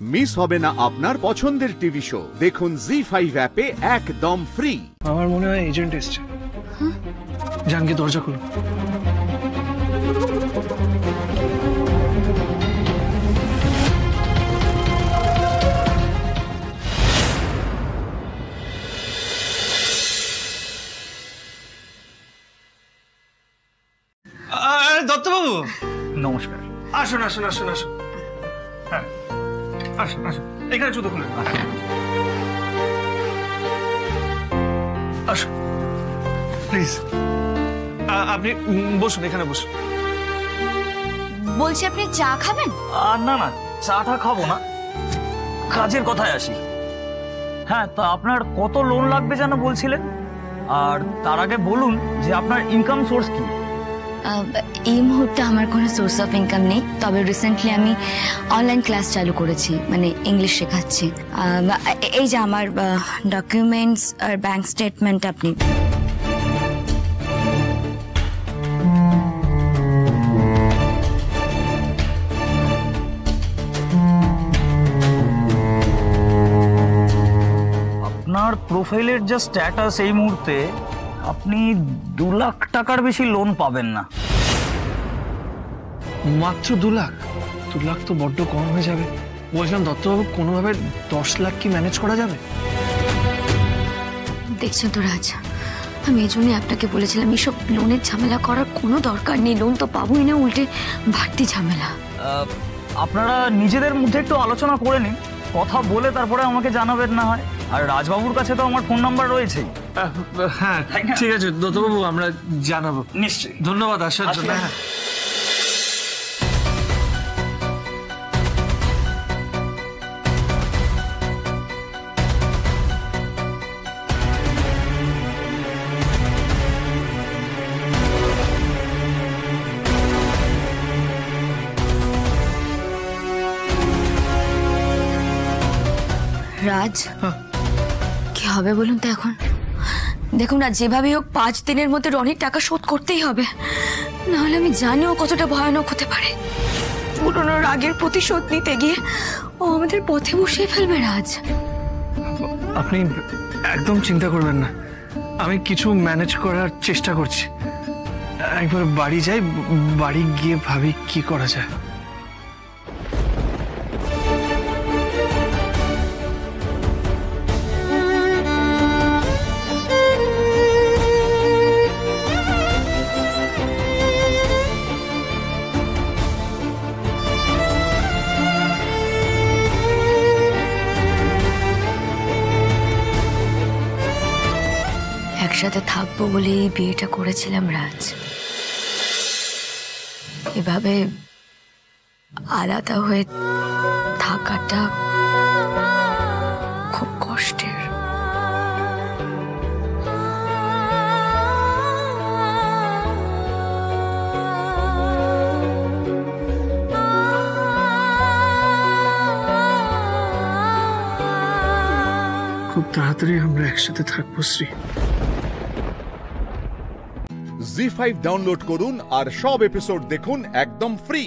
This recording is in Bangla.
মিস হবে না আপনার পছন্দের টিভি শো। দেখুন জি5 অ্যাপে একদম ফ্রি। আমার মনে হয় এজেন্ট এসছে। জানকে দরজা খুলো। দত্তবাবু নমস্কার। আসুন আসুন আসুন আসুন। হ্যাঁ আসুন আসুন, এখানে জুতো খুলে আসুন প্লিজ। আপনি বসুন, এখানে বসুন। বলছি আপনি চা খাবেন? না না, চাটা খাবো না, কাজের কথায় আসি। হ্যাঁ, তা আপনার কত লোন লাগবে যেন বলছিলেন? আর তার আগে বলুন যে আপনার ইনকাম সোর্স কি? এই মুহূর্তে আমার কোনো সোর্স অফ ইনকাম নেই, তবে রিসেন্টলি আমি অনলাইন ক্লাস চালু করেছি, মানে ইংলিশ শেখাচ্ছি। এই যে আমার ডকুমেন্টস আর ব্যাংক স্টেটমেন্ট আপনি। আপনার প্রোফাইলের যা স্ট্যাটাস, এই মুহূর্তে আপনি 2 লাখ টাকার বেশি লোন পাবেন না। মাত্র 2 লাখ? 2 লাখ তো বড্ড কম হয়ে যাবে। বলছিলাম দত্তবাবু, কোনোভাবে 10 লাখ কি ম্যানেজ করা যাবে? দেখছেন তো রাজ, আমি এই জন্যই আপনাকে বলেছিলাম এইসব লোনের ঝামেলা করার কোনো দরকার নেই। লোন তো পাবোই না, উল্টে বাড়তি ঝামেলা। আপনারা নিজেদের মধ্যে একটু আলোচনা করে নিন, কথা বলে তারপরে আমাকে জানাবেন না হয়। আর রাজবাবুর কাছে তো আমার ফোন নাম্বার রয়েছেই। হ্যাঁ ঠিক আছে দত্তবাবু, আমরা জানাবো নিশ্চয়ই। ধন্যবাদ আসার জন্য। রাজ, কি হবে বলুন তো এখন? দেখুন না, যেভাবে হোক 5 দিনের মধ্যে রনির টাকা শোধ করতেই হবে, নাহলে আমি জানিও কতটা ভয়ানক হতে পারে। পুরনো রাগের প্রতিশোধ নিতে গিয়ে ও আমাদের পথে বসিয়ে ফেলবে। রাজ, আপনি একদম চিন্তা করবেন না, আমি কিছু ম্যানেজ করার চেষ্টা করছি। একবার বাড়ি যাই, বাড়ি গিয়ে ভাবি কি করা যায়। একসাথে থাকবো বলেই বিয়েটা করেছিলাম রাজ। এভাবে আলাদা হয়ে থাকাটা খুব কষ্টের। খুব তাড়াতাড়ি আমরা একসাথে থাকবো শ্রী। জি5 ডাউনলোড করুন আর সব এপিসোড দেখুন একদম ফ্রি।